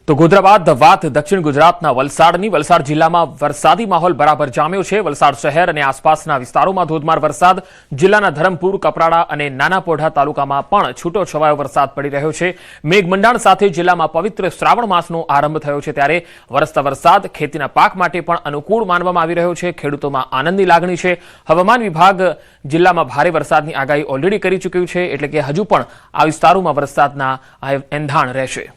તો ગોધરા બાદ વાત દક્ષિણ ગુજરાતના વલસાડની। વલસાડ જિલ્લામાં વરસાદી માહોલ બરાબર જામ્યો છે। વલસાડ શહેર અને આસપાસના વિસ્તારોમાં ધોધમાર વરસાદ। જિલ્લાના ધરમપુર, કપરાડા અને નાના પોઢા તાલુકામાં પણ છૂટો છવાયો વરસાદ પડી રહ્યો છે। મેઘમંડાણ સાથે જિલ્લામાં પવિત્ર શ્રાવણ માસનો આરંભ થયો છે, ત્યારે વરસતા વરસાદ ખેતીના પાક માટે પણ અનુકૂળ માનવામાં આવી રહ્યો છે। ખેડૂતોમાં આનંદની લાગણી છે। હવામાન વિભાગ જિલ્લામાં ભારે વરસાદની આગાહી ઓલરેડી કરી ચૂક્યું છે, એટલે કે હજુ પણ આ વિસ્તારોમાં વરસાદના એંધાણ રહેશે।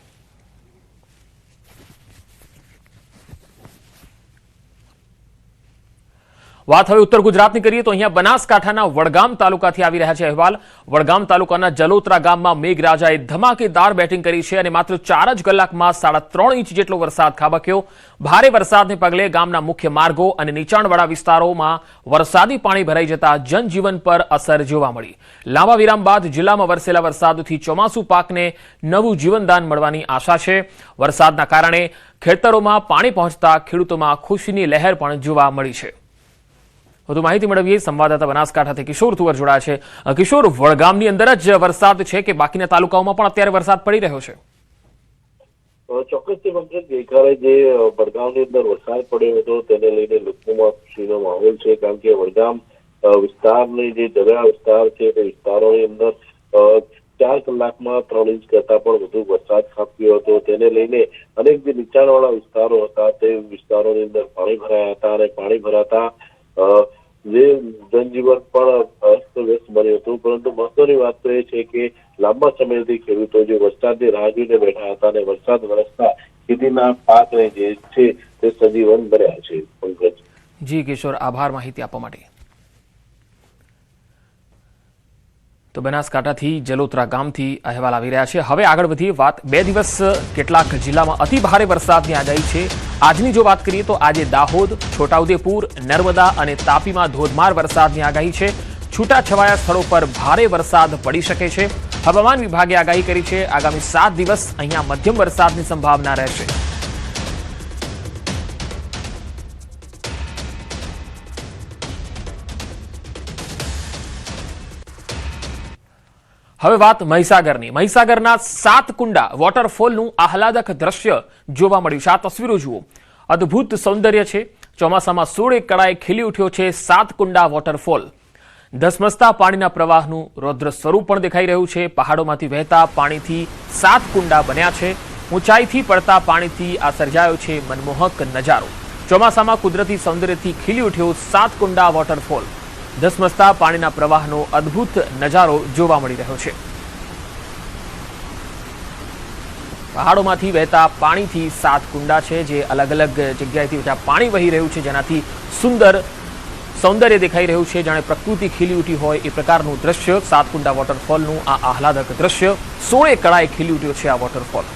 વાત હવે ઉત્તર ગુજરાતની કરીએ તો અહીંયા બનાસકાંઠાના વડગામ તાલુકાથી આવી રહ્યા છે અહેવાલ। વડગામ તાલુકાના જલોત્રા ગામમાં મેઘરાજાએ ધમાકેદાર બેટિંગ કરી છે અને માત્ર 4 જ કલાકમાં 3.5 ઇંચ જેટલો વરસાદ ખાબક્યો। ભારે વરસાદને પગલે ગામના મુખ્ય માર્ગો અને નીચાણવાળા વિસ્તારોમાં વરસાદી પાણી ભરાઈ જતા જનજીવન પર અસર જોવા મળી। લાંબા વિરામ બાદ જિલ્લામાં વરસેલા વરસાદથી ચોમાસુ પાકને નવું જીવનદાન મળવાની આશા છે। વરસાદના કારણે ખેતરોમાં પાણી પહોંચતા ખેડૂતોમાં ખુશીની લહેર પણ જોવા મળી છે। વધુ માહિતી મેળવીએ સંવાદદાતા બનાસકાંઠાથી કિશોર તુવર જોડાયા છે। કિશોર, વડગામની અંદર જ વરસાદ છે કે બાકીના તાલુકાઓમાં પણ અત્યારે વરસાદ પડી રહ્યો છે? ચોક્કસથી વખત ગઈકાલે જે વડગામની અંદર વરસાદ પડ્યો હતો તેને લઈને લોકોમાં ખુશીનો માહોલ છે, કારણ કે વડગામ વિસ્તારની જે દરિયા વિસ્તાર છે તે વિસ્તારોની અંદર 4 કલાકમાં 3 ઇંચ કરતા પણ વધુ વરસાદ ખાબક્યો હતો। તેને લઈને અનેક જે નીચાણવાળા વિસ્તારો હતા તે વિસ્તારોની અંદર પાણી ભરાયા હતા અને પાણી ભરાતા જે જનજીવન પણ અસ્તવ્યસ્ત બન્યું હતું। પરંતુ મહત્વની વાત તો એ છે કે લાંબા સમયથી ખેડૂતો જે વરસાદની રાહ જોઈને બેઠા હતા અને વરસાદ વરસતા ખેતીના પાકને જે છે તે સજીવન બન્યા છે। પંકજ જી કિશોર, આભાર માહિતી આપવા માટે। તો બનાસકાંઠાથી જલોત્રા ગામથી અહેવાલ આવી રહ્યા છે। હવે આગળ વધીએ વાત 2 દિવસ કેટલાક જિલ્લામાં અતિ ભારે વરસાદની આગાહી છે। આજની જો વાત કરીએ તો આજે દાહોદ, છોટાઉદેપુર, નર્મદા અને તાપીમાં ધોધમાર વરસાદની આગાહી છે। છૂટાછવાયા સ્થળો પર ભારે વરસાદ પડી શકે છે। હવામાન વિભાગે આગાહી કરી છે આગામી 7 દિવસ અહીંયા મધ્યમ વરસાદની સંભાવના રહેશે। હવે વાત મહીસાગરની। મહીસાગરના સાતકુંડા વોટરફોલનું આહલાદક દ્રશ્ય જોવા મળ્યું છે। આ તસવીરો જુઓ, અદ્ભુત સૌંદર્ય છે। ચોમાસામાં 16 કળાએ ખીલી ઉઠ્યો છે સાતકુંડા વોટરફોલ। ધસમસતા પાણીના પ્રવાહનું રૌદ્ર સ્વરૂપ પણ દેખાઈ રહ્યું છે। પહાડોમાંથી વહેતા પાણીથી સાતકુંડા બન્યા છે। ઊંચાઈથી પડતા પાણીથી આ સર્જાયો છે મનમોહક નજારો। ચોમાસામાં કુદરતી સૌંદર્યથી ખીલી ઉઠ્યો સાતકુંડા વોટરફોલ। ધસમસતા પાણીના પ્રવાહનો અદ્ભુત નજારો જોવા મળી રહ્યો છે। પહાડોમાંથી વહેતા પાણીથી સાતકુંડા છે, જે અલગ અલગ જગ્યાએથી પાણી વહી રહ્યું છે, જેનાથી સુંદર સૌંદર્ય દેખાઈ રહ્યું છે, જાણે પ્રકૃતિ ખીલી ઉઠી હોય એ પ્રકારનું દ્રશ્ય સાતકુંડા વોટરફોલનું આ આહલાદક દ્રશ્ય। 16 કળાએ ખીલી ઉઠ્યો છે આ વોટરફોલ।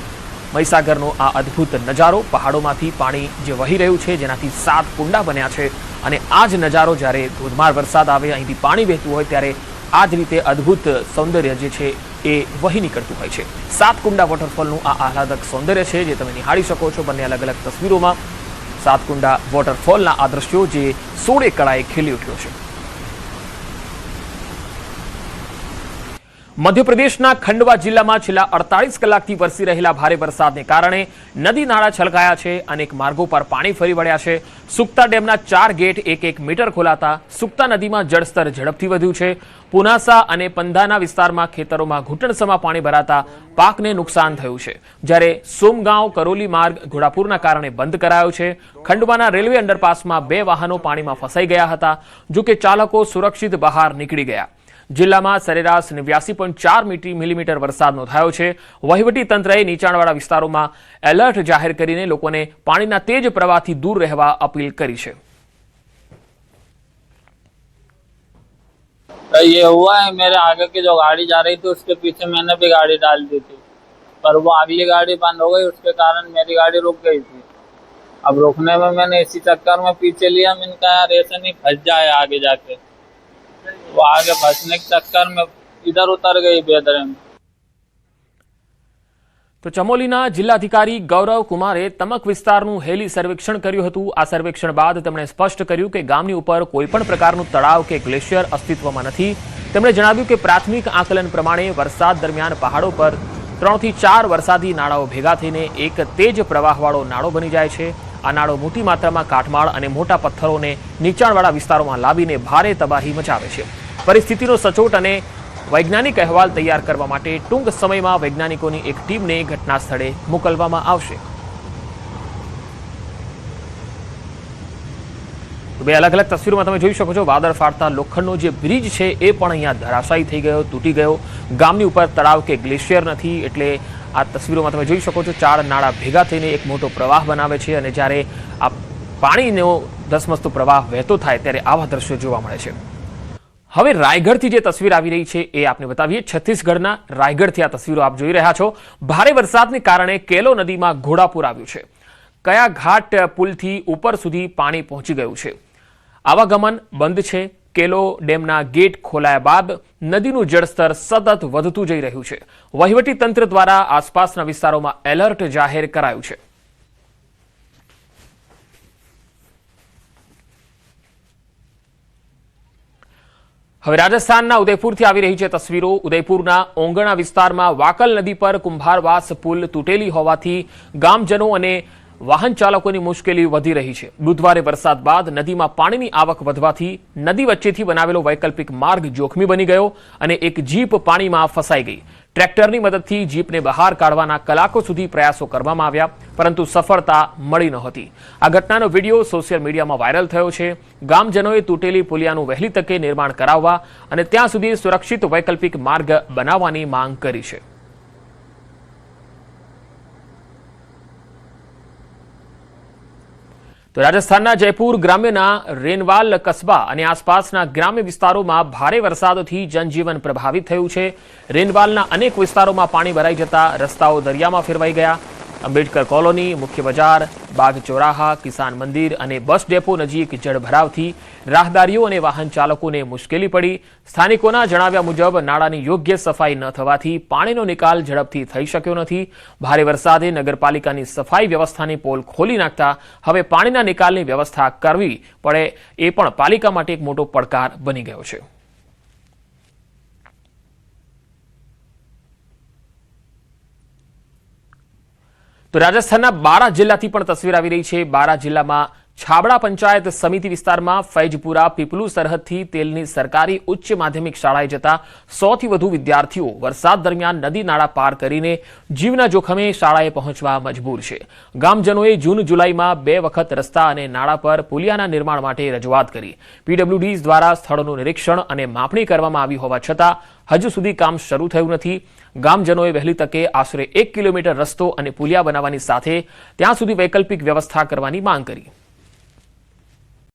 મહીસાગરનો આ અદ્ભુત નજારો, પહાડોમાંથી પાણી જે વહી રહ્યું છે જેનાથી સાતકુંડા બન્યા છે, અને આ જ નજારો જ્યારે ધોધમાર વરસાદ આવે, અહીંથી પાણી વહેતું હોય, ત્યારે આ જ રીતે અદ્ભુત સૌંદર્ય જે છે એ વહી નીકળતું હોય છે। સાતકુંડા વોટરફોલનું આ આહલાદક સૌંદર્ય છે જે તમે નિહાળી શકો છો બંને અલગ અલગ તસવીરોમાં। સાતકુંડા વોટરફોલના આ દ્રશ્યો જે 16 કળાએ ખીલી ઉઠ્યો છે। મધ્યપ્રદેશના ખંડવા જિલ્લામાં છેલ્લા 48 કલાકથી વરસી રહેલા ભારે વરસાદને કારણે નદી નાળા છલકાયા છે। અનેક માર્ગો પર પાણી ફરી વળ્યા છે। સુક્તા ડેમના 4 ગેટ 1-1 મીટર ખોલાતા સુક્તા નદીમાં જળસ્તર ઝડપથી વધ્યું છે। પુનાસા અને પંધાના વિસ્તારમાં ખેતરોમાં ઘૂંટણસમા પાણી ભરાતા પાકને નુકસાન થયું છે, જ્યારે સોમગાંવ કરોલી માર્ગ ઘોડાપુરના કારણે બંધ કરાયો છે। ખંડવાના રેલવે અંડરપાસમાં 2 વાહનો પાણીમાં ફસાઈ ગયા હતા, જો કે ચાલકો સુરક્ષિત બહાર નીકળી ગયા। જિલ્લામાં સરેરાશ 89.4 મિલીમીટર વરસાદ નોંધાયો છે। વહીવટી તંત્રએ નીચાણવાળા વિસ્તારોમાં એલર્ટ જાહેર કરીને લોકોને પાણીના તેજ પ્રવાહથી દૂર રહેવા અપીલ કરી છે। ये हुआ है, मेरे आगे की जो गाड़ी जा रही थी उसके पीछे मैंने भी गाड़ी डाल दी थी, पर वो अगली गाड़ी बंद हो गई, उसके कारण मेरी गाड़ी रुक गई थी। अब रुकने में मैंने इसी चक्कर में पीछे लिया। मैंने कहा यार ऐसे नहीं फंस जाए आगे जाके, वो आगे फंसने के चक्कर में इधर उतर गई बेदरे में। તો ચમોલીના જિલ્લાધિકારી ગૌરવ કુમારે તમક વિસ્તારનું હેલી સર્વેક્ષણ કર્યું હતું। આ સર્વેક્ષણ બાદ તેમણે સ્પષ્ટ કર્યું કે ગામની ઉપર કોઈપણ પ્રકારનું તળાવ કે ગ્લેશિયર અસ્તિત્વમાં નથી। તેમણે જણાવ્યું કે પ્રાથમિક આકલન પ્રમાણે વરસાદ દરમિયાન પહાડો પર 3 થી 4 વરસાદી નાળાઓ ભેગા થઈને એક તેજ પ્રવાહવાળો નાળો બની જાય છે। આ નાળો મોટી માત્રામાં કાટમાળ અને મોટા પથ્થરોને નીચાણવાળા વિસ્તારોમાં લાવીને ભારે તબાહી મચાવે છે। પરિસ્થિતિનો સચોટ અને વૈજ્ઞાનિક અહેવાલ તૈયાર કરવા માટે ટૂંક સમયમાં વૈજ્ઞાનિકોની એક ટીમને ઘટના સ્થળે મોકલવામાં આવશે। બે અલગ અલગ તસવીરોમાં તમે જોઈ શકો છો, વાદળ ફાટતા લોખંડનો જે બ્રિજ છે એ પણ અહીંયા ધરાશાયી થઈ ગયો, તૂટી ગયો। ગામની ઉપર તળાવ કે ગ્લેશિયર નથી, એટલે આ તસવીરોમાં તમે જોઈ શકો છો 4 નાળા ભેગા થઈને એક મોટો પ્રવાહ બનાવે છે અને જ્યારે આ પાણીનો ધસમસતો પ્રવાહ વહેતો થાય ત્યારે આવા દ્રશ્યો જોવા મળે છે। હવે રાયગઢથી જે તસવીર આવી રહી છે એ આપને બતાવીએ। છત્તીસગઢના રાયગઢથી આ તસવીરો આપ જોઈ રહ્યા છો। ભારે વરસાદને કારણે કેલો નદીમાં ઘોડાપૂર આવ્યું છે। કયા ઘાટ પુલથી ઉપર સુધી પાણી પહોંચી ગયું છે। આવાગમન બંધ છે। કેલો ડેમના ગેટ ખોલાયા બાદ નદીનું જળસ્તર સતત વધતું જઈ રહ્યું છે। વહીવટી તંત્ર દ્વારા આસપાસના વિસ્તારોમાં એલર્ટ જાહેર કરાયું છે। હવે રાજસ્થાનના ઉદયપુરથી આવી રહી છે તસવીરો। ઉદયપુરના ઓંગણા વિસ્તારમાં વાકલ નદી પર કુંભારવાસ પુલ તૂટેલી હોવાથી ગામજનો અને વાહન ચાલકોની મુશ્કેલી વધી રહી છે। બુધવારે વરસાદ બાદ નદીમાં પાણીની આવક વધવાથી નદી વચ્ચેથી બનાવેલો વૈકલ્પિક માર્ગ જોખમી બની ગયો અને એક જીપ પાણીમાં ફસાઈ ગઈ। ટ્રેક્ટરની મદદથી જીપને બહાર કાઢવાના કલાકો સુધી પ્રયાસો કરવામાં આવ્યા, પરંતુ સફળતા મળી નહોતી। આ ઘટનાનો વિડીયો સોશિયલ મીડિયામાં વાયરલ થયો છે। ગામજનોએ તૂટેલી પુલિયાનું વહેલી તકે નિર્માણ કરાવવા અને ત્યાં સુધી સુરક્ષિત વૈકલ્પિક માર્ગ બનાવવાની માંગ કરી છે। તો રાજસ્થાનના જયપુર ગ્રામ્યના રેનવાલ કસ્બા અને આસપાસના ગ્રામ્ય વિસ્તારોમાં ભારે વરસાદથી જનજીવન પ્રભાવિત થયું છે। રેનવાલના અનેક વિસ્તારોમાં પાણી ભરાઈ જતા રસ્તાઓ દરિયામાં ફેરવાઈ ગયા। અંબેડકર કોલોની, મુખ્ય બજાર, બાગ ચોરાહા, કિસાન મંદિર અને બસ ડેપો નજીક જળભરાવથી રાહદારીઓ અને વાહન ચાલકોને મુશ્કેલી પડી। સ્થાનિકોના જણાવ્યા મુજબ નાળાની યોગ્ય સફાઈ ન થવાથી પાણીનો નિકાલ ઝડપથી થઈ શક્યો નથી। ભારે વરસાદે નગરપાલિકાની સફાઈ વ્યવસ્થાની પોલ ખોલી નાખતા હવે પાણીના નિકાલની વ્યવસ્થા કરવી પડે એ પણ પાલિકા માટે એક મોટો પડકાર બની ગયો છે। તો રાજસ્થાનના બારા જિલ્લાથી પણ તસવીર આવી રહી છે। બારા જિલ્લામાં છાબડા પંચાયત સમિતિ વિસ્તારમાં ફૈજપુરા પીપલુ સરહદથી તેલની સરકારી ઉચ્ચ માધ્યમિક શાળાએ જતા 100 થી વધુ વિદ્યાર્થીઓ વરસાદ દરમિયાન નદી નાળા પાર કરીને જીવના જોખમે શાળાએ પહોંચવા મજબૂર છે। ગામજનોએ જૂન જુલાઈમાં 2 વખત રસ્તા અને નાળા પર પુલિયાના નિર્માણ માટે રજૂઆત કરી। પીડબ્લ્યુડી દ્વારા સ્થળોનું નિરીક્ષણ અને માપણી કરવામાં આવી હોવા છતાં હજુ સુધી કામ શરૂ થયું નથી। ગામજનોએ વહેલી તકે આશરે 1 કિલોમીટર રસ્તો અને પુલિયા બનાવવાની સાથે ત્યાં સુધી વૈકલ્પિક વ્યવસ્થા કરવાની માંગ કરી।